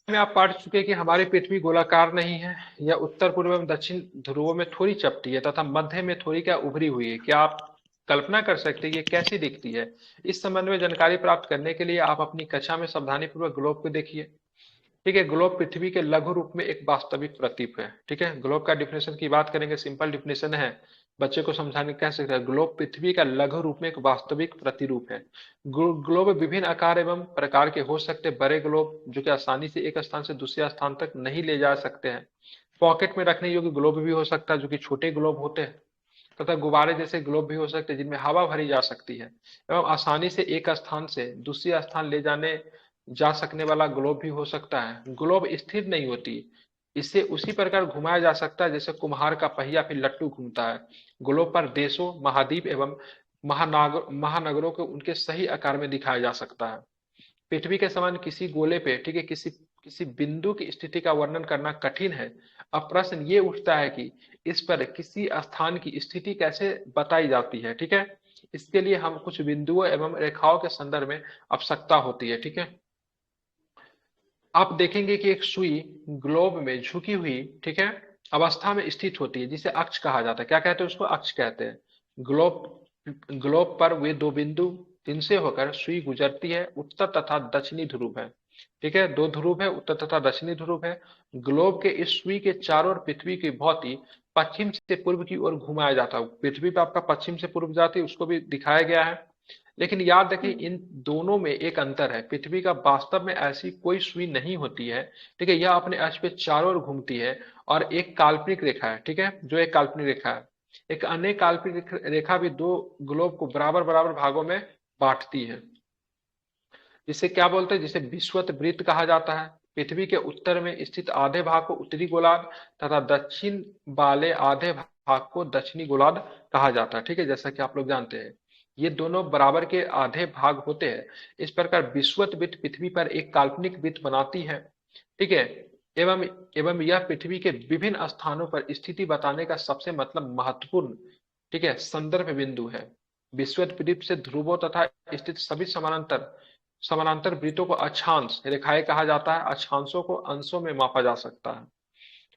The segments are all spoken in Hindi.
में आप पढ़ चुके हैं कि हमारी पृथ्वी गोलाकार नहीं है, यह उत्तर पूर्व एवं दक्षिण ध्रुवों में थोड़ी चपटी है तथा मध्य में थोड़ी क्या उभरी हुई है। क्या आप कल्पना कर सकते हैं ये कैसी दिखती है? इस संबंध में जानकारी प्राप्त करने के लिए आप अपनी कक्षा में सावधानी पूर्वक ग्लोब को देखिए। ठीक है, ग्लोब पृथ्वी के लघु रूप में एक वास्तविक प्रतीक है। ठीक है, ग्लोब का डिफिनेशन की बात करेंगे, सिंपल डिफिनेशन है, बच्चे को समझाने कह सकते हैं, ग्लोब पृथ्वी का लघु रूप में एक वास्तविक प्रतिरूप है। ग्लोब विभिन्न आकार एवं प्रकार के हो सकते हैं। बड़े ग्लोब जो कि आसानी से एक स्थान से दूसरे स्थान तक नहीं ले जा सकते हैं। पॉकेट में रखने योग्य ग्लोब भी हो सकता है जो कि छोटे ग्लोब होते हैं, तथा गुब्बारे जैसे ग्लोब भी हो सकते हैं जिनमें हवा भरी जा सकती है एवं आसानी से एक स्थान से दूसरे स्थान ले जाने जा सकने वाला ग्लोब भी हो सकता है। ग्लोब स्थिर नहीं होती, इसे उसी प्रकार घुमाया जा सकता है जैसे कुम्हार का पहिया फिर लट्टू घूमता है। ग्लोब पर देशों, महाद्वीप एवं महानगरों को उनके सही आकार में दिखाया जा सकता है। पृथ्वी के समान किसी गोले पे, ठीक है, किसी किसी बिंदु की स्थिति का वर्णन करना कठिन है। अब प्रश्न ये उठता है कि इस पर किसी स्थान की स्थिति कैसे बताई जाती है। ठीक है, इसके लिए हम कुछ बिंदुओं एवं रेखाओं के संदर्भ में आवश्यकता होती है। ठीक है, आप देखेंगे कि एक सुई ग्लोब में झुकी हुई, ठीक है, अवस्था में स्थित होती है जिसे अक्ष कहा जाता है। क्या कहते हैं उसको? अक्ष कहते हैं। ग्लोब ग्लोब पर वे दो बिंदु जिनसे होकर सुई गुजरती है उत्तर तथा दक्षिणी ध्रुव है। ठीक है, दो ध्रुव है, उत्तर तथा दक्षिणी ध्रुव है। ग्लोब के इस सुई के चारों ओर पृथ्वी की भौति पश्चिम से पूर्व की ओर घुमाया जाता है। पृथ्वी पर आपका पश्चिम से पूर्व जाती है, उसको भी दिखाया गया है। लेकिन याद रखिए इन दोनों में एक अंतर है, पृथ्वी का वास्तव में ऐसी कोई सुई नहीं होती है। ठीक है, यह अपने अक्ष पे चारों ओर घूमती है और एक काल्पनिक रेखा है। ठीक है, जो एक काल्पनिक रेखा है, एक अन्य काल्पनिक रेखा भी दो ग्लोब को बराबर बराबर भागों में बांटती है। जिसे क्या बोलते हैं? जिसे विषुवत वृत्त कहा जाता है। पृथ्वी के उत्तर में स्थित आधे भाग को उत्तरी गोलार्ध तथा दक्षिण वाले आधे भाग को दक्षिणी गोलार्ध कहा जाता है। ठीक है, जैसा कि आप लोग जानते हैं ये दोनों बराबर के आधे भाग होते हैं। इस प्रकार विषुवत वृत्त पृथ्वी पर एक काल्पनिक वृत्त बनाती है। ठीक है, एवं एवं यह पृथ्वी के विभिन्न स्थानों पर स्थिति बताने का सबसे मतलब महत्वपूर्ण, ठीक है, संदर्भ बिंदु है। विषुवत वृत्त से ध्रुवों तथा स्थित सभी समानांतर समानांतर वृत्तों को अक्षांश रेखाएं कहा जाता है। अक्षांशों को अंशों में मापा जा सकता है।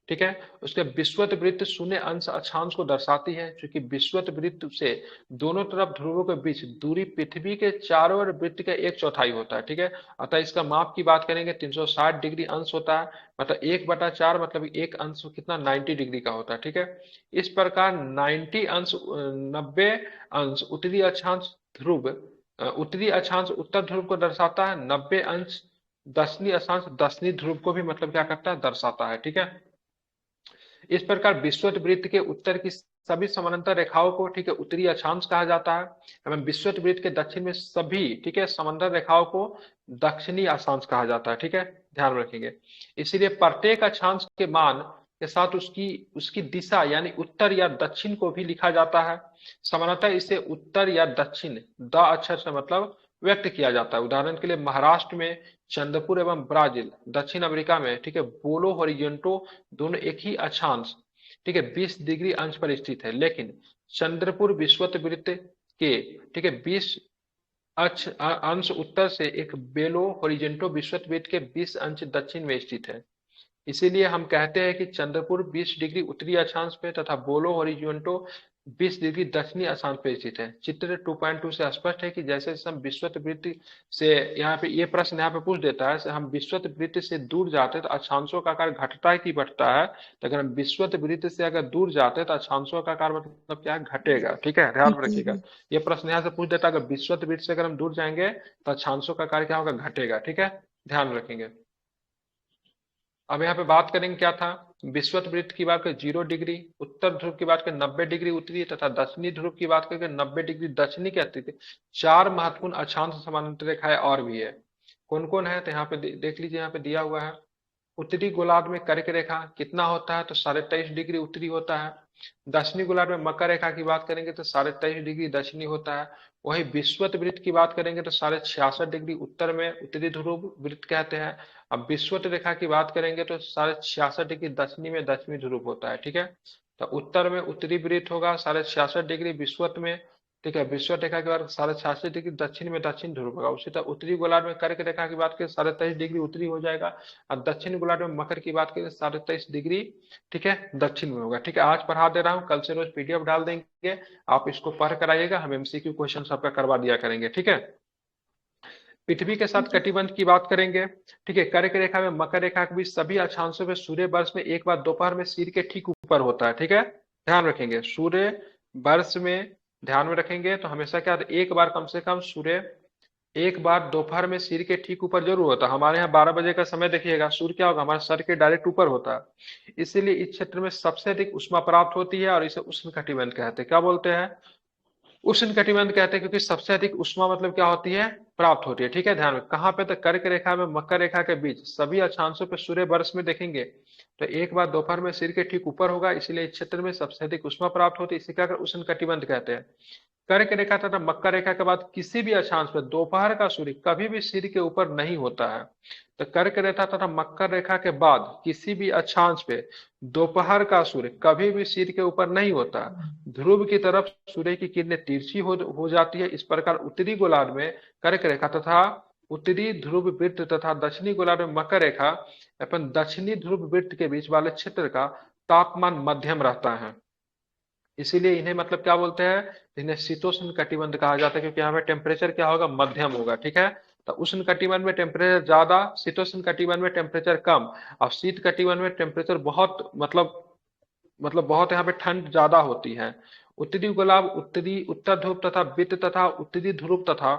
ठीक है, उसके विषुवत वृत्त शून्य अंश अक्षांश को दर्शाती है, क्योंकि विषुवत वृत्त से दोनों तरफ ध्रुवों के बीच दूरी पृथ्वी के चारों ओर वृत्त का एक चौथाई होता है। ठीक है, अतः इसका माप की बात करेंगे 360 डिग्री अंश होता है, मतलब 1/4 मतलब एक अंश कितना 90 डिग्री का होता है। ठीक है, इस प्रकार 90 अंश 90 अंश उत्तरी अक्षांश ध्रुव, उत्तरी अक्षांश उत्तर ध्रुव को दर्शाता है। 90 अंश दक्षिणी अक्षांश दक्षिणी ध्रुव को भी मतलब क्या करता है? दर्शाता है। ठीक है, इस प्रकार विषुवत वृत्त के उत्तर की सभी समानांतर रेखाओं को, ठीक है, उत्तरी अक्षांश कहा जाता है एवं विषुवत वृत्त के दक्षिण में सभी, ठीक है, समांतर रेखाओं को दक्षिणी अक्षांश कहा जाता है। ठीक है, ध्यान रखेंगे। इसीलिए प्रत्येक अक्षांश के मान के साथ उसकी उसकी दिशा यानी उत्तर या दक्षिण को भी लिखा जाता है। सामान्यतः इसे उत्तर या दक्षिण द अक्षर से मतलब व्यक्त किया जाता है। उदाहरण के लिए महाराष्ट्र में चंद्रपुर एवं ब्राजील, दक्षिण अमेरिका में, ठीक है, बोलो होरिजेंटो दोनों एक ही अक्षांश, ठीक है, 20 डिग्री अंश पर स्थित है। लेकिन चंद्रपुर विषुवत वृत्त के, ठीक है, 20 अंश उत्तर से एक बेलो होरिजेंटो विषुवत वृत्त के 20 अंश दक्षिण में स्थित है। इसीलिए हम कहते हैं कि चंद्रपुर 20 डिग्री उत्तरी अक्षांश पे तथा बोलो होरिजेंटो 20 डिग्री दक्षिणी अक्षांश पे स्थित है। चित्र 2.2 से स्पष्ट है कि जैसे जैसे हम विषुवत वृत्त से, यहाँ पे ये प्रश्न यहाँ पे पूछ देता है, हम विषुवत वृत्त से दूर जाते हैं तो अक्षांशों का आकार घटता है कि बढ़ता है? तो अगर हम विषुवत वृत्त से अगर दूर जाते हैं तो अक्षांशों का आकार मतलब क्या है? घटेगा। ठीक है, ध्यान रखिएगा। ये प्रश्न यहाँ से पूछ देता है, अगर विषुवत वृत्त से अगर हम दूर जाएंगे तो अक्षांशों का आकार क्या होगा? घटेगा। ठीक है, ध्यान रखेंगे। अब यहाँ पे बात करेंगे क्या था? विषुवत वृत्त की बात करें 0 डिग्री, उत्तर ध्रुव की बात करें 90 डिग्री उत्तरी तथा दक्षिणी ध्रुव की बात करें 90 डिग्री दक्षिणी की स्थिति। चार महत्वपूर्ण अक्षांश समानांतर रेखाएं और भी है। कौन कौन है? तो यहाँ पे देख लीजिए, यहाँ पे दिया हुआ है। उत्तरी गोलार्ध में कर्क रेखा कितना होता है? तो 23.5 डिग्री उत्तरी होता है। दक्षिणी गोलार्ध में मकर रेखा की बात करेंगे तो 23.5 डिग्री दक्षिणी होता है। वही विषुवत वृत्त की बात करेंगे तो 66.5 डिग्री उत्तर में उत्तरी ध्रुव वृत्त कहते हैं। अब विषुवत रेखा की बात करेंगे तो 66.5 डिग्री दक्षिणी में दक्षिणी ध्रुव होता है। ठीक है, तो उत्तर में उत्तरी वृत्त होगा 66.5 डिग्री विषुवत में, ठीक है। विषुवत रेखा के बाद 86.5 डिग्री दक्षिण में दक्षिण ध्रुव होगा। उसी तरह उत्तरी गोलार्ध में कर्क रेखा की बात करें 23.5 डिग्री उत्तरी हो जाएगा, और दक्षिण गोलार्ध में मकर की बात करें 23.5 डिग्री, ठीक है, दक्षिण में होगा। ठीक है, आज पढ़ा दे रहा हूँ, कल से रोज पीडीएफ डाल देंगे, आप इसको पढ़ कर आइएगा, हम एमसीक्यू क्वेश्चन आपका करवा दिया करेंगे। ठीक है, पृथ्वी के साथ कटिबंध की बात करेंगे। ठीक है, कर्क रेखा में मकर रेखा के बीच सभी अक्षांशों में सूर्य वर्ष में एक बार दोपहर में सिर के ठीक ऊपर होता है। ठीक है, ध्यान रखेंगे, सूर्य वर्ष में ध्यान में रखेंगे तो हमेशा क्या होता है, एक बार कम से कम सूर्य एक बार दोपहर में सिर के ठीक ऊपर जरूर होता है। हमारे यहाँ 12 बजे का समय देखिएगा, सूर्य क्या होगा, हमारे सर के डायरेक्ट ऊपर होता है। इसीलिए इस क्षेत्र में सबसे अधिक उष्मा प्राप्त होती है और इसे उष्ण कटिबंध कहते हैं। क्या बोलते हैं, उष्ण कटिबंध कहते हैं, क्योंकि सबसे अधिक उष्मा मतलब क्या होती है, प्राप्त होती है। ठीक है, ध्यान में कहाँ पे, तो कर्क रेखा में मकर रेखा के बीच सभी अक्षांशों पे सूर्य वर्ष में देखेंगे तो एक बार दोपहर में सिर के ठीक ऊपर होगा, इसलिए इस क्षेत्र में सबसे अधिक उष्मा प्राप्त होती है, इसे क्या उष्ण कटिबंध कहते हैं। कर्क रेखा तथा मकर रेखा के बाद किसी भी अक्षांश पर दोपहर का सूर्य कभी भी सिर के ऊपर नहीं होता है। तो कर्क रेखा तथा मकर रेखा के बाद किसी भी अक्षांश पे दोपहर का सूर्य कभी भी सिर के ऊपर नहीं होता। ध्रुव की तरफ सूर्य की किरणें तिरछी हो जाती है। इस प्रकार उत्तरी गोलार्ध में कर्क रेखा तथा उत्तरी ध्रुव वृत्त तथा दक्षिणी गोलार्ध में मकर रेखा अपन दक्षिणी ध्रुव वृत्त के बीच वाले क्षेत्र का तापमान मध्यम रहता है, इसीलिए इन्हें मतलब क्या बोलते हैं, इन्हें शीतोष्ण कटिबंध कहा जाता है, क्योंकि यहाँ पे टेम्परेचर क्या होगा, मध्यम होगा। ठीक है, तो उष्ण कटिबंध में टेम्परेचर ज्यादा, शीतोष्ण कटिबंध में टेम्परेचर कम, और शीत कटिबंध में टेम्परेचर बहुत मतलब बहुत यहाँ पे ठंड ज्यादा होती है। उत्तरी गोलार्ध उत्तरी उत्तर ध्रुव तथा वृत्त तथा उत्तरी ध्रुव तथा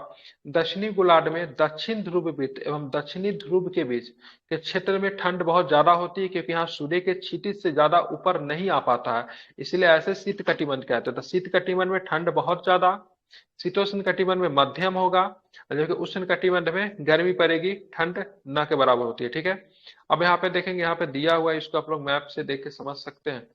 दक्षिणी गोलार्ध में दक्षिण ध्रुव वृत्त एवं दक्षिणी ध्रुव के बीच के क्षेत्र में ठंड बहुत ज्यादा होती है, क्योंकि यहाँ सूर्य के क्षितिज से ज्यादा ऊपर नहीं आ पाता है, इसलिए ऐसे शीत कटिबंध कहते हैं। तो शीत कटिबंध में ठंड बहुत ज्यादा, शीतोष्ण कटिबंध में मध्यम होगा, जबकि उष्ण कटिबंध में गर्मी पड़ेगी, ठंड न के बराबर होती है। ठीक है, अब यहाँ पे देखेंगे, यहाँ पे दिया हुआ है, इसको आप लोग मैप से देख के समझ सकते हैं।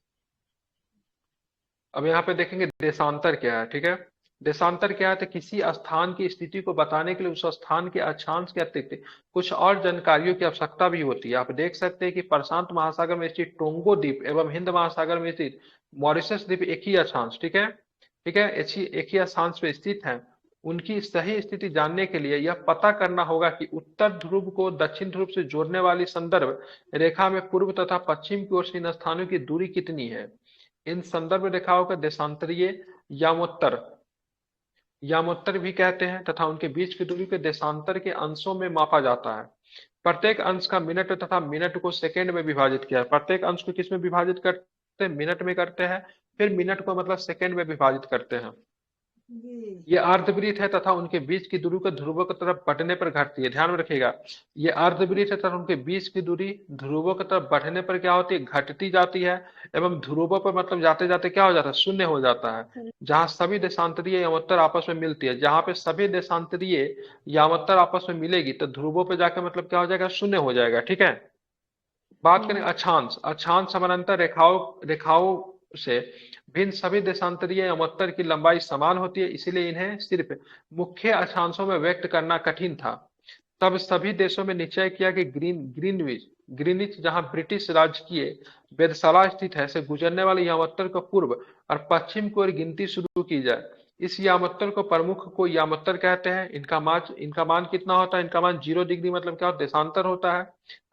अब यहाँ पे देखेंगे देशांतर क्या है। ठीक है, देशांतर क्या है, तो किसी स्थान की स्थिति को बताने के लिए उस स्थान के अक्षांश के अतिरिक्त कुछ और जानकारियों की आवश्यकता भी होती है। आप देख सकते हैं कि प्रशांत महासागर में स्थित टोंगो द्वीप एवं हिंद महासागर में स्थित मॉरिशस द्वीप एक ही अक्षांश, ठीक है, ठीक है, एक ही अक्षांश पे स्थित है। उनकी सही स्थिति जानने के लिए यह पता करना होगा कि उत्तर ध्रुव को दक्षिण ध्रुव से जोड़ने वाली संदर्भ रेखा में पूर्व तथा पश्चिम की ओर से इन स्थानों की दूरी कितनी है। इन संदर्भ रेखाओं का देशांतरीय यामोत्तर यामोत्तर भी कहते हैं तथा उनके बीच की दूरी को देशांतर के अंशों में मापा जाता है। प्रत्येक अंश का मिनट तथा मिनट को सेकंड में विभाजित किया है। प्रत्येक अंश को किस में विभाजित करते हैं, मिनट में करते हैं, फिर मिनट को मतलब सेकंड में विभाजित करते हैं। ये अर्धवृत्त है तथा उनके बीच की दूरी को ध्रुवों की तरफ बढ़ने पर घटती है। ध्यान में रखिएगा, ये अर्धवृत्त है तथा उनके बीच की दूरी ध्रुवों की तरफ बढ़ने पर क्या होती है, घटती जाती है, एवं ध्रुवों पर मतलब जाते जाते क्या हो जाता है, शून्य हो जाता है। जहां सभी देशांतरीय यामोत्तर आपस में मिलती है, जहां पे सभी देशांतरीय यामोत्तर आपस में मिलेगी तो ध्रुवों पर जाकर मतलब क्या हो जाएगा, शून्य हो जाएगा। ठीक है, बात करें अक्षांश, अक्षांश समानांतर रेखाओं रेखाओं से भिन्न सभी देशांतरीय यामोत्तर की लंबाई समान होती है, इसीलिए इन्हें सिर्फ मुख्य अक्षांशों में व्यक्त करना कठिन था। तब सभी देशों में निश्चय किया कि ग्रीनविच ग्रीनिच जहां ब्रिटिश राजकीय वेधशाला स्थित है से गुजरने वाले यामोत्तर को पूर्व और पश्चिम की ओर गिनती शुरू की जाए। इस यामोत्तर को प्रमुख को यामोत्तर कहते हैं। इनका मान कितना होता है, इनका मान 0 डिग्री मतलब क्या होता है, देशांतर होता है,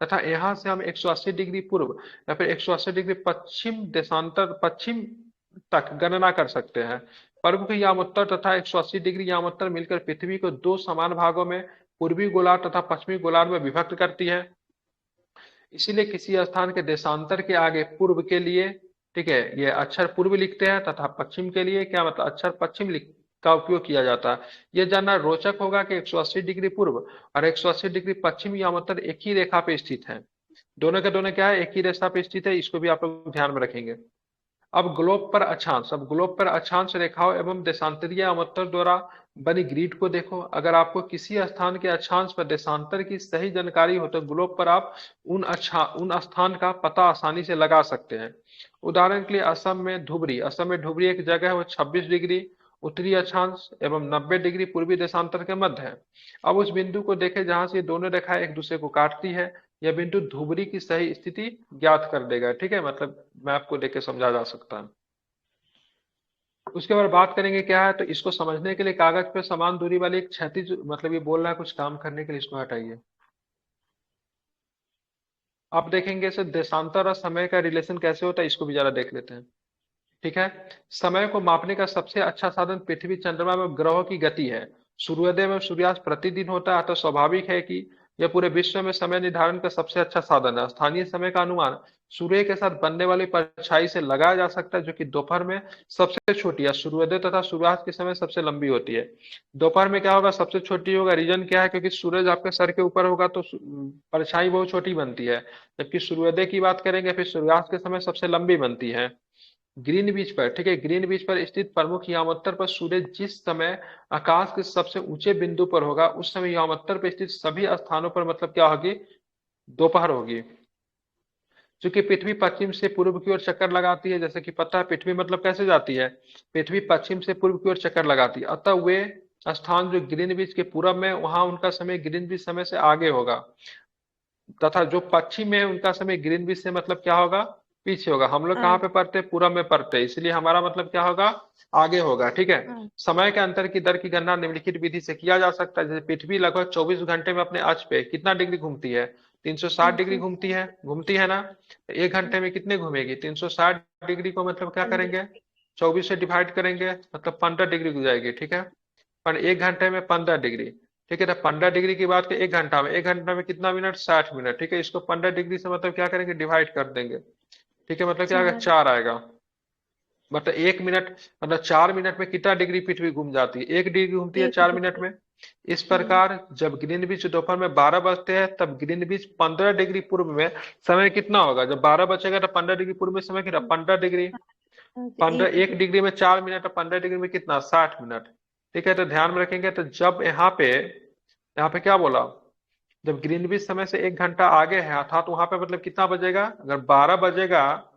तथा यहाँ से हम 180 डिग्री पूर्व या फिर 180 डिग्री पश्चिम देशांतर पश्चिम तक गणना कर सकते हैं। प्रमुख यामोत्तर तथा 180 डिग्री यामोत्तर मिलकर पृथ्वी को दो समान भागों में पूर्वी गोलार्ध तथा पश्चिमी गोलार्ध में विभक्त करती है। इसीलिए किसी स्थान के देशांतर के आगे पूर्व के लिए, ठीक है, ये अक्षर पूर्व लिखते हैं तथा पश्चिम के लिए क्या मतलब अक्षर पश्चिम लिख का उपयोग किया जाता है। यह जानना रोचक होगा कि 180 डिग्री पूर्व और 180 डिग्री पश्चिम यामोत्तर एक ही रेखा पे स्थित है। दोनों के दोनों क्या है, एक ही रेखा पे स्थित है, इसको भी आप लोग ध्यान में रखेंगे। अब ग्लोब पर अक्षांश रेखाओं एवं देशांतरीय यामोत्तर द्वारा बनी ग्रिड को देखो। अगर आपको किसी स्थान के अक्षांश पर देशांतर की सही जानकारी हो तो ग्लोब पर आप उन स्थान का पता आसानी से लगा सकते हैं। उदाहरण के लिए असम में धुबरी एक जगह है, वो 26 डिग्री उत्तरी अक्षांश एवं 90 डिग्री पूर्वी देशांतर के मध्य है। अब उस बिंदु को देखें जहां से दोनों रेखाएं एक दूसरे को काटती है, यह बिंदु धुबरी की सही स्थिति ज्ञात कर देगा। ठीक है, मतलब मैप को देख के समझा जा सकता है। उसके बाद बात करेंगे क्या है, तो इसको समझने के लिए कागज पे समान दूरी वाली एक क्षैतिज, मतलब ये बोल रहा है कुछ काम करने के लिए, इसको हटाइए। आप देखेंगे इसे देशांतर और समय का रिलेशन कैसे होता है, इसको भी जरा देख लेते हैं। ठीक है। समय को मापने का सबसे अच्छा साधन पृथ्वी, चंद्रमा एवं ग्रहों की गति है। सूर्योदय एवं सूर्यास्त प्रतिदिन होता है, तो स्वाभाविक है कि यह पूरे विश्व में समय निर्धारण का सबसे अच्छा साधन है। स्थानीय समय का अनुमान सूर्य के साथ बनने वाली परछाई से लगाया जा सकता है, जो कि दोपहर में सबसे छोटी है। सूर्योदय तथा सूर्यास्त के समय सबसे लंबी होती है। दोपहर में क्या होगा, सबसे छोटी होगा। रीजन क्या है, क्योंकि सूरज आपके सर के ऊपर होगा तो परछाई बहुत छोटी बनती है। जबकि सूर्योदय की बात करेंगे फिर सूर्यास्त के समय सबसे लंबी बनती है। ग्रीन बीच पर, ठीक है, ग्रीन बीच पर स्थित प्रमुख यामोत्तर पर सूर्य जिस समय आकाश के सबसे ऊंचे बिंदु पर होगा, उस समय यामोत्तर पर स्थित सभी स्थानों पर मतलब क्या होगी, दोपहर होगी। चूंकि पृथ्वी पश्चिम से पूर्व की ओर चक्कर लगाती है, जैसे कि पता है पृथ्वी मतलब कैसे जाती है, पृथ्वी पश्चिम से पूर्व की ओर चक्कर लगाती है, अतः वे स्थान जो ग्रीन बीच के पूरब में, वहां उनका समय ग्रीन बीच समय से आगे होगा। तथा जो पश्चिम में है उनका समय ग्रीनविच से मतलब क्या होगा, पीछे होगा। हम लोग कहाँ हाँ। पे पढ़ते हैं, पूरब में पढ़ते हैं, इसलिए हमारा मतलब क्या होगा, आगे होगा। ठीक है। हाँ। समय के अंतर की दर की गणना निम्नलिखित विधि से किया जा सकता है। जैसे पृथ्वी लगभग 24 घंटे में अपने अक्ष पे कितना डिग्री घूमती है, 360 डिग्री 300। घूमती है ना। तो एक घंटे में कितने घूमेगी, 360 डिग्री को मतलब क्या 15। करेंगे, 24 से डिवाइड करेंगे, मतलब 15 डिग्री हो जाएगी। ठीक है। पर एक घंटे में 15 डिग्री। ठीक है, तो 15 डिग्री की बात करें एक घंटा में, एक घंटा में कितना मिनट, 60 मिनट। ठीक है, इसको 15 डिग्री से मतलब क्या करेंगे, डिवाइड कर देंगे। ठीक है, मतलब क्या आएगा, 4। 4 आएगा। मतलब 1 मिनट, मतलब 4 मिनट में कितना डिग्री पृथ्वी घूम जाती है, 1 डिग्री घूमती है 4 मिनट 1 डिग्री। में। इस हाँ। प्रकार जब ग्रीनविच दोपहर में 12 बजते हैं, तब ग्रीनविच 15 डिग्री पूर्व में समय कितना होगा, जब 12 बजेगा तो 15 डिग्री पूर्व में समय कितना, 15 डिग्री। हाँ, तो 15, 1 डिग्री। 1 डिग्री में 4 मिनट और 15 डिग्री में कितना, 60 मिनट। ठीक है, तो ध्यान में रखेंगे। तो जब यहाँ पे क्या बोला, जब ग्रीनविच समय से 1 घंटा आगे है, अर्थात वहां पे मतलब कितना बजेगा, अगर 12 बजेगा,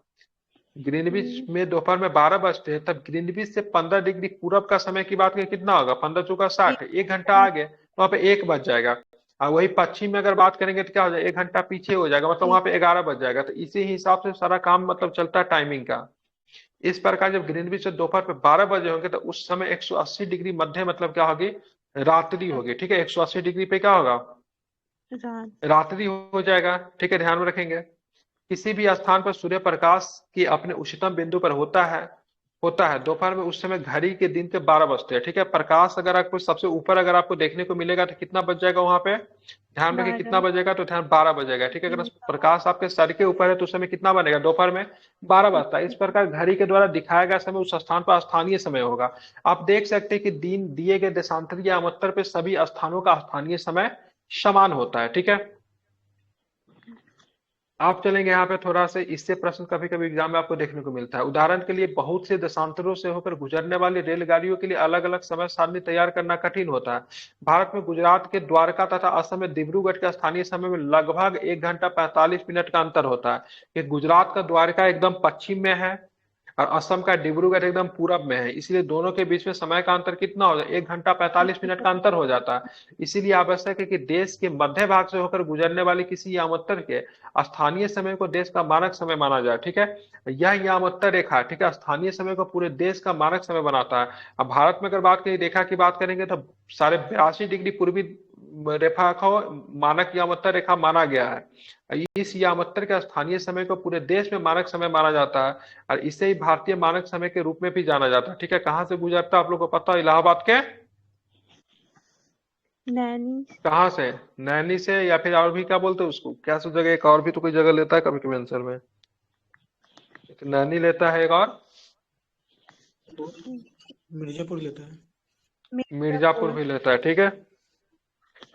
ग्रीनविच हम्म, में दोपहर में 12 बजते हैं, तब ग्रीनविच से 15 डिग्री पूरब का समय की बात करें कितना होगा, 15 चौका एक 60, 1 घंटा आगे, तो वहां पे 1 बज जाएगा। और वही पश्चिम में अगर बात करेंगे तो क्या हो जाएगा, 1 घंटा पीछे हो जाएगा, मतलब वहां एक। पे 11 बज जाएगा। तो इसी हिसाब से सारा काम मतलब चलता है टाइमिंग का। इस प्रकार जब ग्रीनविच से दोपहर पे 12 बजे होंगे, तो उस समय 180 डिग्री मध्य मतलब क्या होगी, रात्रि होगी। ठीक है, 180 डिग्री पे क्या होगा, रात। रात्रि हो जाएगा। ठीक है, ध्यान में रखेंगे। किसी भी स्थान पर सूर्य प्रकाश की अपने उच्चतम बिंदु पर होता है दोपहर में, उस समय घड़ी के दिन के 12 बजते हैं। ठीक है, प्रकाश अगर आपको सबसे ऊपर अगर आपको देखने को मिलेगा तो कितना बज जाएगा वहां पे, ध्यान रखिए कितना 12। बजेगा, तो ध्यान 12 बजेगा। ठीक है, अगर प्रकाश आपके सर के ऊपर है तो उस समय कितना बनेगा, दोपहर में 12 बजता है। इस प्रकार घड़ी के द्वारा दिखाया गया समय उस स्थान पर स्थानीय समय होगा। आप देख सकते हैं कि दिन दिए गए देशांतर या अमत्तर पे सभी स्थानों का स्थानीय समय समान होता है। ठीक है। आप चलेंगे यहाँ पे थोड़ा से, इससे प्रश्न कभी कभी एग्जाम में आपको देखने को मिलता है। उदाहरण के लिए बहुत से देशांतरों से होकर गुजरने वाली रेलगाड़ियों के लिए अलग अलग समय सारणी तैयार करना कठिन होता है। भारत में गुजरात के द्वारका तथा असम में डिब्रूगढ़ के स्थानीय समय में लगभग 1 घंटा 45 मिनट का अंतर होता है। कि गुजरात का द्वारका एकदम पश्चिम में है और असम का डिब्रूगढ़ एकदम पूरब में है, इसलिए दोनों के बीच में समय का अंतर कितना हो जाए, 1 घंटा 45 मिनट का अंतर हो जाता है। इसीलिए आवश्यक है कि देश के मध्य भाग से होकर गुजरने वाली किसी यामोत्तर के स्थानीय समय को देश का मानक समय माना जाए। ठीक है, यह यामोत्तर रेखा, ठीक है, स्थानीय समय को पूरे देश का मानक समय बनाता है। अब भारत में अगर बात करें, रेखा की बात करेंगे तो साढ़े 82 डिग्री पूर्वी रेखा को मानक यामोत्तर रेखा माना गया है। इस यामोत्तर के स्थानीय समय को पूरे देश में मानक समय माना जाता है, और इसे ही भारतीय मानक समय के रूप में भी जाना जाता है। ठीक है, कहाँ से गुजरता है आप लोग को पता है, इलाहाबाद के, नैनी। कहाँ से, नैनी से, या फिर और भी क्या बोलते हैं उसको, क्या सब जगह, एक और भी तो कोई जगह लेता है कभी कभी आंसर में। एक नैनी लेता है, एक और मिर्जापुर लेता है। मिर्जापुर मिर्जापुर। भी लेता है। ठीक है,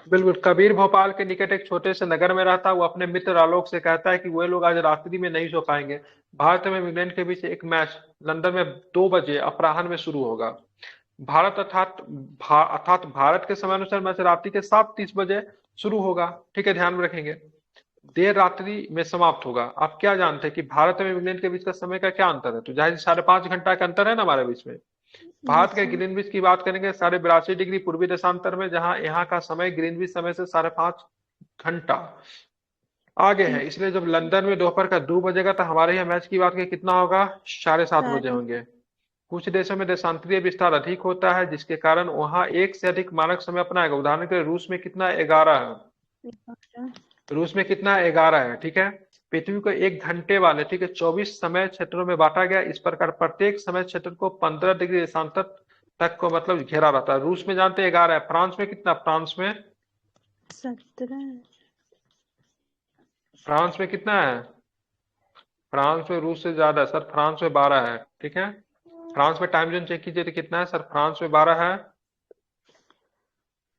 बिल्कुल। कबीर भोपाल के निकट एक छोटे से नगर में रहता है। वो अपने मित्र आलोक से कहता है कि वे लोग आज रात्रि में नहीं सो पाएंगे। भारत में इंग्लैंड के बीच एक मैच लंदन में 2 बजे अपराह्न में शुरू होगा। भारत अर्थात भारत के समय अनुसार मैच रात्रि के 7:30 बजे शुरू होगा। ठीक है, ध्यान में रखेंगे। देर रात्रि में समाप्त होगा। आप क्या जानते हैं कि भारत में इंग्लैंड के बीच का समय का क्या अंतर है, तो जाहिर 5.5 घंटा का अंतर है ना हमारे बीच में। भारत के अच्छा। ग्रीनविच की बात करेंगे 82.5 डिग्री पूर्वी देशांतर में, जहां यहाँ का समय ग्रीनविच समय से 5.5 घंटा आगे है। एक। इसलिए जब लंदन में दोपहर का 2 बजेगा, तो हमारे यहाँ मैच की बात करें कितना होगा, 7:30 बजे साढ़े। होंगे। कुछ देशों में देशांतरीय विस्तार अधिक होता है जिसके कारण वहां एक से अधिक मानक समय अपनाएगा। उदाहरण के लिए रूस में कितना 11 है। 11 रूस में कितना 11 है, ठीक है। पृथ्वी को 1 घंटे वाले, ठीक है, 24 समय क्षेत्रों में बांटा गया। इस प्रकार प्रत्येक समय क्षेत्र को 15 डिग्री देशांतर तक को मतलब घेरा रहता है। रूस में जानते हैं 11 है। फ्रांस में कितना, फ्रांस में 17 फ्रांस में कितना है? फ्रांस में रूस से ज्यादा है सर, फ्रांस में 12 है, ठीक है। फ्रांस में टाइम जोन चेक कीजिए तो कितना है सर, फ्रांस में 12 है,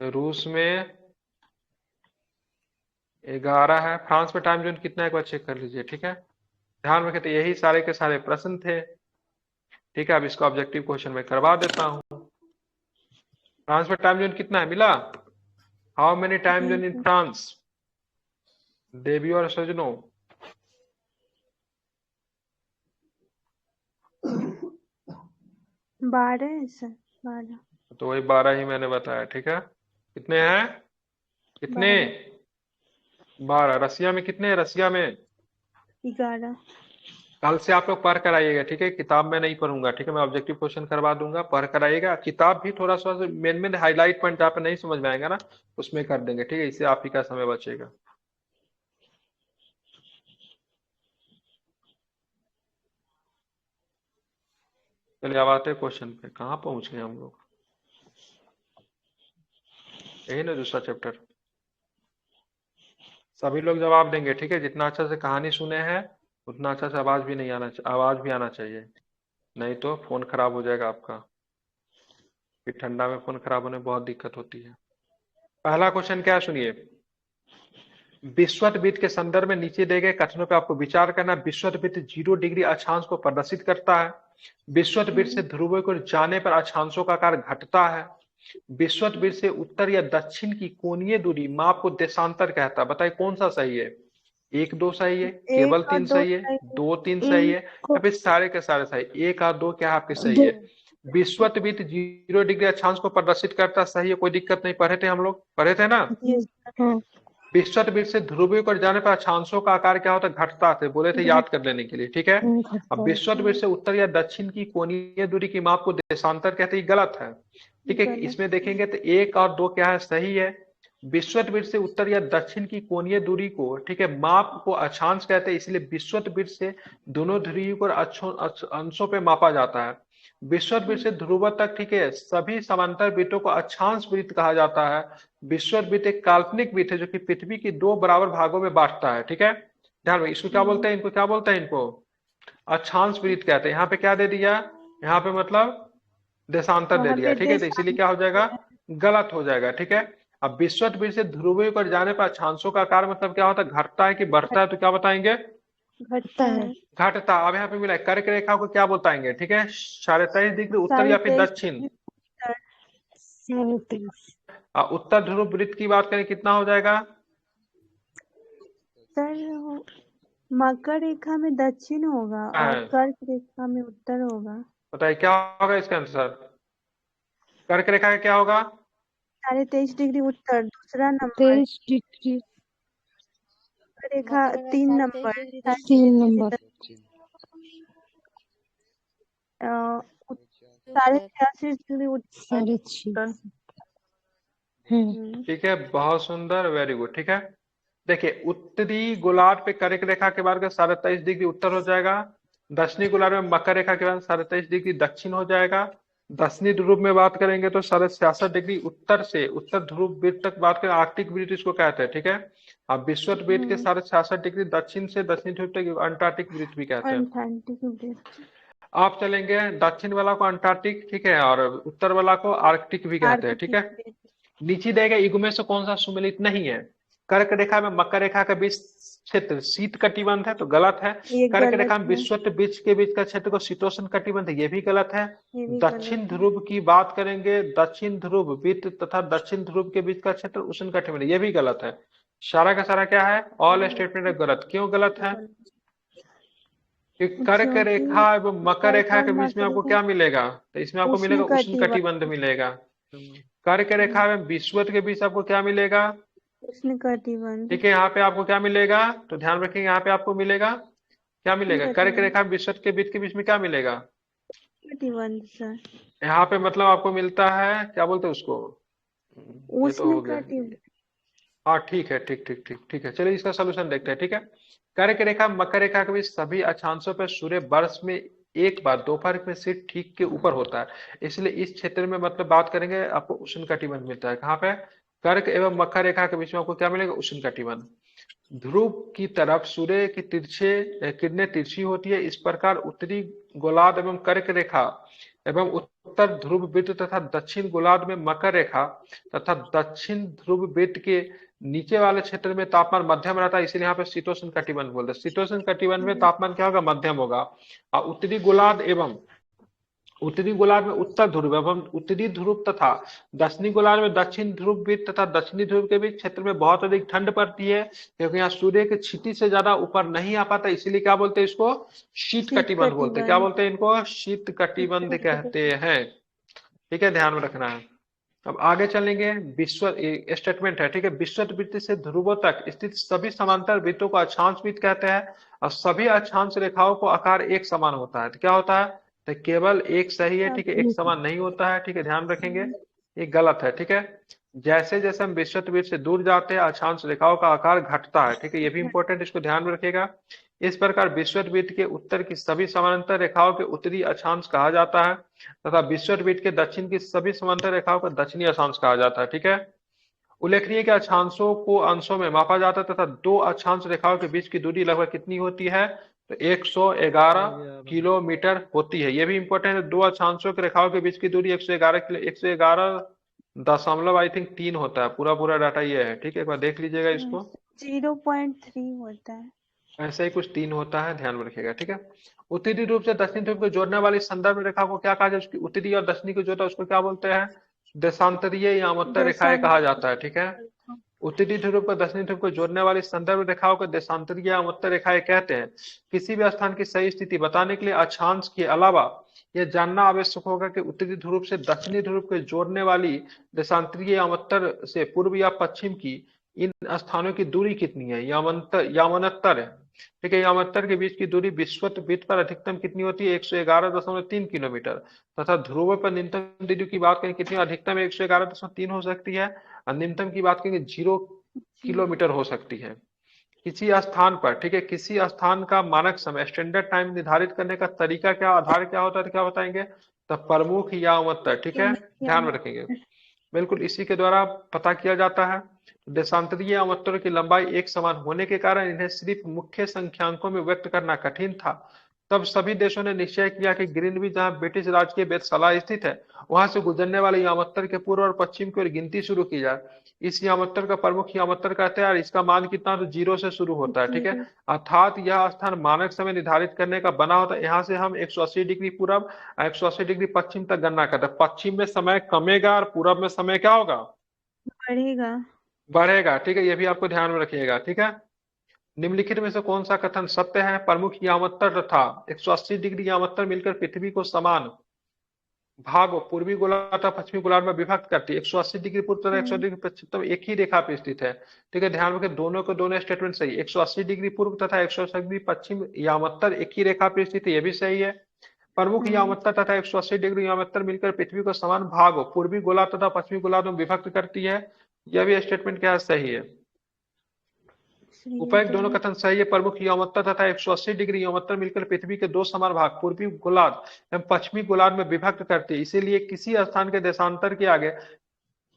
रूस में 11 है। फ्रांस में टाइम जोन कितना है एक बार चेक कर लीजिए, ठीक है। ध्यान रखें, तो यही सारे के सारे प्रश्न थे, ठीक है। अब इसको ऑब्जेक्टिव क्वेश्चन में करवा देता हूँ। फ्रांस में टाइम जोन कितना है, मिला? How many time zone in France, देवी और सजनों? 12 है सर, 12 तो वही 12 ही मैंने बताया, ठीक है। कितने हैं, कितने? 12। रसिया में कितने हैं, रसिया में? 11 कल से आप लोग पढ़ कर आइएगा, ठीक है। किताब में नहीं पढ़ूंगा, ठीक है। मैं ऑब्जेक्टिव क्वेश्चन करवा दूंगा, पढ़ कर आइएगा। किताब भी थोड़ा सा मेन मेन हाईलाइट पॉइंट जहाँ पे नहीं समझ में आएगा ना, उसमें कर देंगे, ठीक है। इससे आप ही का समय बचेगा। चलिए अब आते हैं क्वेश्चन पे। कहाँ पहुंच गए हम लोग? यही ना दूसरा चैप्टर। सभी लोग जवाब देंगे, ठीक है। जितना अच्छा से कहानी सुने हैं उतना अच्छा से आवाज भी आना चाहिए, नहीं तो फोन खराब हो जाएगा आपका। फिर ठंडा में फोन खराब होने में बहुत दिक्कत होती है। पहला क्वेश्चन क्या है, सुनिए। विषुवत के संदर्भ में नीचे दिए गए कथनों पर आपको विचार करना। विषुवत 0 डिग्री अक्षांश को प्रदर्शित करता है। विषुवत से ध्रुवों को जाने पर अक्षांशों का आकार घटता है। विषुवत से उत्तर या दक्षिण की कोणीय दूरी माप को देशांतर कहता है। बताइए कौन सा सही है? 1 2 सही है, केवल 1 और 3 2 सही है, सही 2 3 सही है, है। या फिर सारे के सारे सही? 1 और 2 क्या आपके सही दो है? विषुवत 0 डिग्री अक्षांश को प्रदर्शित करता है, सही है, कोई दिक्कत नहीं। पढ़े थे हम लोग, पढ़े थे ना। हाँ विषुवत से ध्रुवीय को जाने पर अक्षांशों का आकार क्या होता है, घटता है, बोले थे याद कर लेने के लिए, ठीक है। अब विषुवत से उत्तर या दक्षिण की कोणीय दूरी की माप को देशांतर कहते हैं, गलत है, ठीक है। इसमें देखेंगे तो 1 और 2 क्या है, सही है। विषुवत से उत्तर या दक्षिण की कोणीय दूरी को, ठीक है, माप को अक्षांश कहते हैं, इसलिए विषुवत से दोनों ध्रुवीय को अंशों पे मापा जाता है। विषुवत से ध्रुव तक, ठीक है, सभी समांतर वृत्तों को अक्षांश वृत्त कहा जाता है। विषुवत वृत्त एक काल्पनिक वृत्त है जो कि पृथ्वी की 2 बराबर भागों में बांटता है, ठीक है। ध्यान में, इसको क्या बोलते हैं, इनको क्या बोलते हैं, इनको अक्षांश वृत्त कहते हैं। यहाँ पे क्या दे दिया, यहाँ पे मतलब देशांतर दे वहां दिया, पे ठीक है। तो इसीलिए क्या हो जाएगा, गलत हो जाएगा, ठीक है। अब विषुवत से ध्रुवीय पर जाने पर अक्षांशों का आकार मतलब क्या होता है, घटता है कि बढ़ता है, तो क्या बताएंगे, घटता है। घटता। अब यहाँ पे मिला है, कर्क रेखा को क्या बताएंगे, ठीक है, 23.5 डिग्री उत्तर या फिर 23.5 दक्षिण। उत्तर, 23 उत्तर ध्रुव वृत्त की बात करें कितना हो जाएगा? सर मकर रेखा में दक्षिण होगा और कर्क रेखा में उत्तर होगा। बताइए क्या होगा इसका आंसर? कर्क रेखा का क्या होगा? 23.5 डिग्री उत्तर, दूसरा नंबर 23 डिग्री रेखा 3 नंबर 3 नंबर 86.5 डिग्री उत्तर। 6.5 ठीक है, बहुत सुंदर, वेरी गुड, ठीक है। देखिए उत्तरी गोलार्ध पे कर्क रेखा के बाद 23.5 डिग्री उत्तर हो जाएगा। दक्षिणी गोलार्ध में मकर रेखा के बाद 23.5 डिग्री दक्षिण हो जाएगा। दक्षिणी ध्रुव में बात करेंगे तो 66.5 डिग्री उत्तर से उत्तर ध्रुव वृत्त तक बात करें, आर्कटिक वृत्त इसको कहते हैं, ठीक है। अब विषुवत वृत्त के 66.5 डिग्री दक्षिण से दक्षिणी ध्रुव तक अंटार्कटिक वृत्त भी कहते हैं। अंटार्कटिक वृत्त। आप चलेंगे दक्षिण वाला को अंटार्कटिक, ठीक है, और उत्तर वाला को आर्कटिक भी कहते हैं, ठीक है। नीचे देगा युग में से कौन सा सुमेलित नहीं है? कर्क रेखा में मकर रेखा के बीच क्षेत्र शीत कटिबंध है, तो गलत है। कर्क रेखा में विषुवत बीच के बीच का क्षेत्र को शीतोष्ण कटिबंध है, ये भी गलत है। दक्षिण ध्रुव की बात करेंगे, दक्षिण ध्रुव वृत्त तथा दक्षिण ध्रुव के बीच का क्षेत्र उष्ण कटिबंध, ये भी गलत है। सारा का सारा क्या है, ऑल स्टेटमेंट गलत। क्यों गलत है? कर्क रेखा एवं मकर रेखा के बीच में आपको क्या मिलेगा, तो इसमें आपको मिलेगा उष्ण कटिबंध मिलेगा। कर्क रेखा में विषुवत के बीच आपको क्या मिलेगा, उष्ण कटिबंध, ठीक है। यहाँ पे आपको क्या मिलेगा, तो ध्यान रखेंगे, यहाँ पे आपको मिलेगा क्या मिलेगा, कर्क रेखा विषुवत के बीच में क्या मिलेगा, कटिबंध सर। यहाँ पे मतलब आपको मिलता है, क्या बोलते हैं उसको, ये तो उष्ण हो गया। कटिबंध। हाँ ठीक है, ठीक ठीक ठीक ठीक है, चलिए इसका सोल्यूशन देखते हैं। ठीक है, कर्क रेखा मकर रेखा के बीच सभी अक्षांशों पर सूर्य वर्ष में एक बार दोपहर में सिर ठीक के ऊपर होता है, इसलिए इस क्षेत्र में मतलब बात करेंगे आपको उष्ण कटिबंध मिलता है। कहाँ पे? कर्क एवं मकर रेखा के बीच में आपको क्या मिलेगा? उष्ण कटिबंध। ध्रुव की तरफ सूर्य की किरणें तिरछी होती है, इस प्रकार उत्तरी गोलार्ध एवं कर्क रेखा एवं उत्तर ध्रुव वृत्त तथा दक्षिण गोलार्ध में मकर रेखा तथा दक्षिण ध्रुव वृत्त के नीचे वाले क्षेत्र में तापमान मध्यम रहता है, इसीलिए यहाँ पे शीतोष्ण कटिबंध बोलते हैं। शीतोष्ण कटिबंध में तापमान क्या होगा? मध्यम होगा। और उत्तरी गोलार्ध में उत्तर ध्रुव एवं उत्तरी ध्रुव तथा दक्षिणी गोलार्ध में दक्षिण ध्रुव वृत्त तथा दक्षिणी ध्रुव के बीच क्षेत्र में बहुत अधिक ठंड पड़ती है, क्योंकि यहाँ सूर्य के क्षितिज से ज्यादा ऊपर नहीं आ पाता, इसीलिए क्या बोलते हैं इसको? शीत कटिबंध बोलते हैं। क्या बोलते हैं इनको? शीत कटिबंध कहते हैं। ठीक है, ध्यान में रखना है। अब आगे चलेंगे। विश्व स्टेटमेंट है, ठीक है। विश्वत वृत्त से ध्रुवों तक स्थित सभी समांतर वृत्तों को अक्षांश वृत्त कहते हैं, और सभी अक्षांश रेखाओं को आकार एक समान होता है। तो क्या होता है? तो केवल एक सही है, ठीक है, एक समान नहीं होता है, ठीक है, ध्यान रखेंगे, ये गलत है। ठीक है, जैसे जैसे हम विश्वत वृत्त से दूर जाते हैं अक्षांश रेखाओं का आकार घटता है, ठीक है, ये भी इंपॉर्टेंट, इसको ध्यान में रखिएगा। इस प्रकार विश्वत वृत्त के उत्तर की सभी समांतर रेखाओं के उत्तरी अक्षांश कहा जाता है तथा विश्वत वृत्त के दक्षिण की सभी समांतर रेखाओं को दक्षिणी अक्षांश कहा जाता है। ठीक है, उल्लेखनीय कि अक्षांशों को अंशों में मापा जाता है तथा दो अक्षांश रेखाओं के बीच की दूरी लगभग कितनी होती है? तो 111 किलोमीटर होती है। ये भी इंपॉर्टेंट है, दो अक्षांशों की रेखाओं के बीच की दूरी 111 आई थिंक 3 होता है। पूरा पूरा डाटा ये है, ठीक है, एक बार देख लीजिएगा इसको। 0.3 होता है। ऐसे ही कुछ 3 होता है, ध्यान में रखिएगा। ठीक है, उत्तरी ध्रुव से दक्षिणी ध्रुव को जोड़ने वाली संदर्भ रेखा को क्या कहा जाए? उसकी उत्तरी और दक्षिणी को जोड़ता है उसको क्या बोलते हैं? देशांतरीय या अवतरण रेखाएं कहा जाता है। ठीक है, उत्तरी ध्रुव को दक्षिणी ध्रुव को जोड़ने वाली संदर्भ रेखाओं को देशांतरीय या अवतरण रेखाएं कहते हैं। किसी भी स्थान की सही स्थिति बताने के लिए अक्षांश के अलावा यह जानना आवश्यक होगा कि उत्तरी ध्रुव से दक्षिणी ध्रुव को जोड़ने वाली देशांतरीय यामांतर से पूर्व या पश्चिम की इन स्थानों की दूरी कितनी है? यामांतर है, ठीक है, यामांतर के बीच की दूरी विश्वत वृत्त पर अधिकतम कितनी होती है? 111.3 किलोमीटर तथा ध्रुवों पर न्यूनतम दूरी की बात करें कितनी? अधिकतम 111.3 हो सकती है और न्यूनतम की बात करेंगे 0 किलोमीटर हो सकती है। किसी स्थान पर, ठीक है, किसी स्थान का मानक समय स्टैंडर्ड टाइम निर्धारित करने का तरीका क्या, आधार क्या होता है, क्या बताएंगे? तो प्रमुख यामांतर, ठीक है, ध्यान में रखेंगे, बिल्कुल इसी के द्वारा पता किया जाता है। देशांतरीय यामांतरों की लंबाई एक समान होने के कारण इन्हें सिर्फ मुख्य संख्यांकों में व्यक्त करना कठिन था। तब सभी देशों ने निश्चय किया कि ग्रीनविच, जहां ब्रिटिश राज की वेधशाला स्थित है, वहां से गुजरने वाले यामांतर के पूर्व और पश्चिम की ओर गिनती शुरू की जाए। इस यामांतर का प्रमुख यामांतर कहते हैं और इसका मान कितना? तो 0 से शुरू होता है। ठीक है, अर्थात यह स्थान मानक समय निर्धारित करने का बना होता है। यहाँ से हम 180 डिग्री पूरब 180 डिग्री पश्चिम तक गणना करते हैं। पश्चिम में समय कमेगा और पूरब में समय क्या होगा? बढ़ेगा। बढ़ेगा। ठीक है, ये भी आपको ध्यान में रखिएगा। ठीक है, निम्नलिखित में से कौन सा कथन सत्य है? प्रमुख यामांतर तथा 180 डिग्री यामांतर मिलकर पृथ्वी को समान भाग पूर्वी गोलार्ध तथा पश्चिमी गोलार्ध में विभक्त करती है। 180 डिग्री पूर्व तथा 180 डिग्री पश्चिम तो एक ही रेखा पे स्थित है। ठीक है, ध्यान रखें, दोनों को दोनों स्टेटमेंट सही। 180 डिग्री पूर्व तथा 180 डिग्री पश्चिम यामांतर एक ही रेखा पे स्थित है, ये भी सही है। प्रमुख यामांतर तथा 180 डिग्री यामांतर मिलकर पृथ्वी को समान भाग पूर्वी गोलार्ध तथा पश्चिमी गोलार्ध में विभक्त करती है, यह भी स्टेटमेंट क्या है? सही है। उपर्युक्त दोनों कथन सही है। प्रमुख यामांतर तथा 180 डिग्री यामांतर मिलकर पृथ्वी के दो समान भाग पूर्वी गोलार्ध एवं पश्चिमी गोलार्ध में विभक्त करते हैं, इसीलिए किसी स्थान के देशांतर के आगे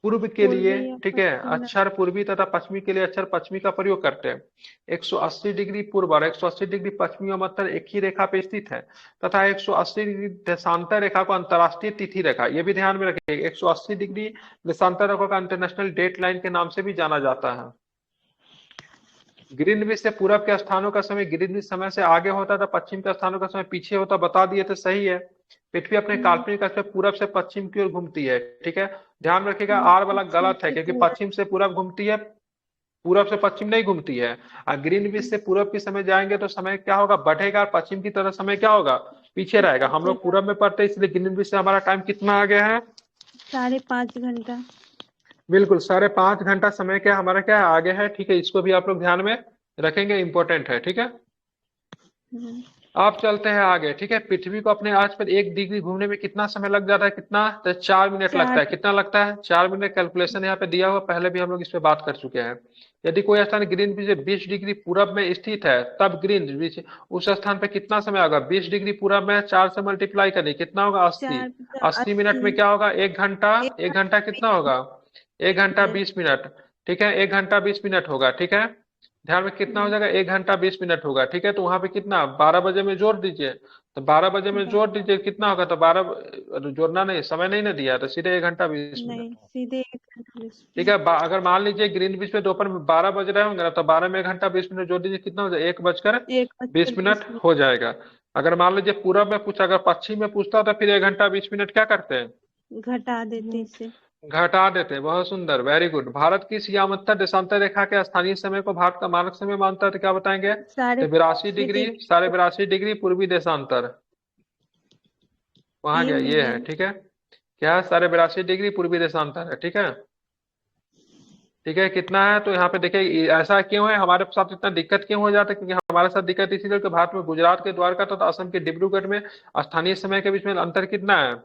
पूर्व के लिए, ठीक है, अक्षर पूर्वी तथा पश्चिमी के लिए अक्षर पश्चिमी का प्रयोग करते हैं। 180 डिग्री पूर्व और 180 डिग्री पश्चिमी यामांतर एक ही रेखा पे स्थित है तथा 180 डिग्री देशांतर रेखा को अंतरराष्ट्रीय तिथि रेखा, ये भी ध्यान में रखिएगा, 180 डिग्री देशांतर रेखा का इंटरनेशनल डेट लाइन के नाम से भी जाना जाता है। ग्रीनविच से पूरब के स्थानों का समय ग्रीनविच समय से आगे होता था, पश्चिम के स्थानों का समय पीछे होता, बता दिए थे, सही है। पृथ्वी अपने काल्पनिक अक्ष पर पूरब से पश्चिम की ओर घूमती है। ठीक है, ध्यान रखिएगा, आर वाला गलत है क्योंकि पश्चिम से पूरब घूमती है, पूरब से पश्चिम नहीं घूमती है। और ग्रीनविच से पूरब के समय जाएंगे तो समय क्या होगा? बढ़ेगा, और पश्चिम की तरफ समय क्या होगा? पीछे रहेगा। हम लोग पूरब में पढ़ते हैं, इसलिए ग्रीनविच से हमारा टाइम कितना आ गया है? 5.5 घंटा। बिल्कुल 5.5 घंटा समय क्या हमारा क्या आगे है। ठीक है, इसको भी आप लोग ध्यान में रखेंगे, इंपॉर्टेंट है। ठीक है, आप चलते हैं आगे, ठीक है। पृथ्वी को अपने आज पर 1 डिग्री घूमने में कितना समय लग जाता है, कितना? तो 4 मिनट लगता है। 4 कितना लगता है? 4 मिनट। कैलकुलेशन यहाँ पे दिया हुआ, पहले भी हम लोग इस पे बात कर चुके हैं। यदि कोई स्थान ग्रीनविच से 20 डिग्री पूरब में स्थित है, तब ग्रीनविच उस स्थान पे कितना समय होगा? 20 डिग्री पूरब में 4 से मल्टीप्लाई करिए, कितना होगा? 80। 4 80 मिनट 80 में क्या होगा? 1 घंटा। एक 1 घंटा कितना घंटा होगा? 1 घंटा 20 मिनट। 20 मिनट। ठीक है, 1 घंटा 20 मिनट होगा, ठीक है। ध्यान में कितना हो हम्म, जाएगा? 1 घंटा 20 मिनट होगा, ठीक है। तो वहां पे कितना? 12 बजे में जोड़ दीजिए। तो 12 बजे में जोड़ 12 दीजिए, कितना होगा? तो 12 जोड़ना नहीं, समय नहीं ना दिया है, तो सीधे 1 घंटा 20 मिनट। नहीं, सीधे 1 घंटा 20 मिनट। ठीक है, अगर मान लीजिए ग्रीनविच में दोपहर में 12 बज रहे होंगे ना, तो 12 में 1 घंटा 20 मिनट जोड़ दीजिए, कितना हो जाएगा? 1 बजकर एक बजकर बीस बीस मिनट मिनट हो जाएगा। अगर मान लीजिए पूरब में पूछा, अगर पश्चिम में पूछता तो फिर 1 घंटा 20 मिनट क्या करते हैं? घटा देते इसे। घटा देते। बहुत सुंदर, वेरी गुड। भारत की यामत्तर देशांतर रेखा के स्थानीय समय को भारत का मानक समय मानता है, तो क्या बताएंगे? साढ़े तो 82 डिग्री, डिग्री 82.5 डिग्री पूर्वी देशांतर। वहां गया, तीन ये है, मिनट ठीक है। क्या है? 82.5 डिग्री पूर्वी देशांतर है, ठीक है। ठीक है, कितना है? तो यहाँ पे देखिए, ऐसा क्यों है हमारे साथ, इतना दिक्कत क्यों हो जाता है? क्योंकि हमारे साथ दिक्कत इसीलिए कि भारत में गुजरात के द्वारका तथा असम के डिब्रूगढ़ में स्थानीय समय के बीच में अंतर कितना है?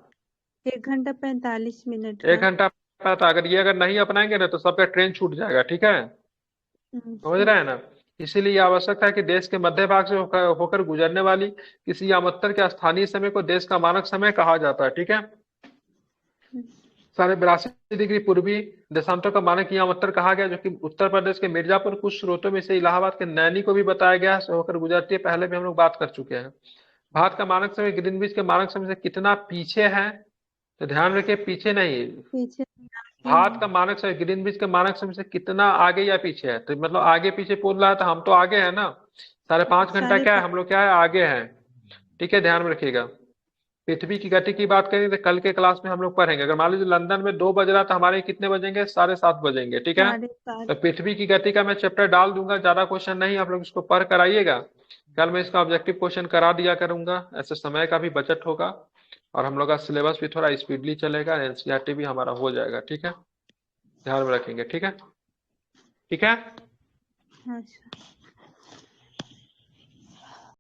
1 घंटा 45 मिनट एक का। घंटा था। अगर नहीं अपनाएंगे ना, तो सबका ट्रेन छूट जाएगा, ठीक है। समझ अच्छा। रहे हैं ना? इसीलिए आवश्यकता है कि देश के मध्य भाग से होकर गुजरने वाली किसी यामत्तर के स्थानीय समय को देश का मानक समय कहा जाता है, ठीक है। 82.5 डिग्री पूर्वी देशांतर का मानक यामत्तर कहा गया, जो कि उत्तर प्रदेश के मिर्जापुर, कुछ स्रोतों में से इलाहाबाद के नैनी को भी बताया गया से होकर गुजरती है। पहले भी हम लोग बात कर चुके हैं। भारत का मानक समय ग्रीनविच के मानक समय से कितना पीछे है? तो ध्यान रखिए, पीछे नहीं। पीछे आगे भारत है। का मानक समय ग्रीनविच के मानक समय से कितना आगे या पीछे है? तो मतलब आगे पीछे बोल रहा है, तो हम तो आगे है ना। 5.5 घंटा साढ़े क्या है? पाँच हम लोग क्या है? आगे हैं। ठीक है, ध्यान में रखिएगा। पृथ्वी की गति की बात करें तो कल के क्लास में हम लोग पढ़ेंगे। अगर मान लीजिए लंदन में 2 बज रहा, तो हमारे कितने बजेंगे? 7:30 बजेंगे, ठीक है। साढ़े सात तो पृथ्वी की गति का मैं चैप्टर डाल दूंगा, ज्यादा क्वेश्चन नहीं, आप लोग इसको पढ़ कर आइएगा। कल मैं इसका ऑब्जेक्टिव क्वेश्चन करा दिया करूंगा, ऐसे समय का भी बचत होगा और हम लोग का सिलेबस भी थोड़ा स्पीडली चलेगा, एनसीईआरटी भी हमारा हो जाएगा, ठीक है। ध्यान में रखेंगे, ठीक है। ठीक है। अच्छा।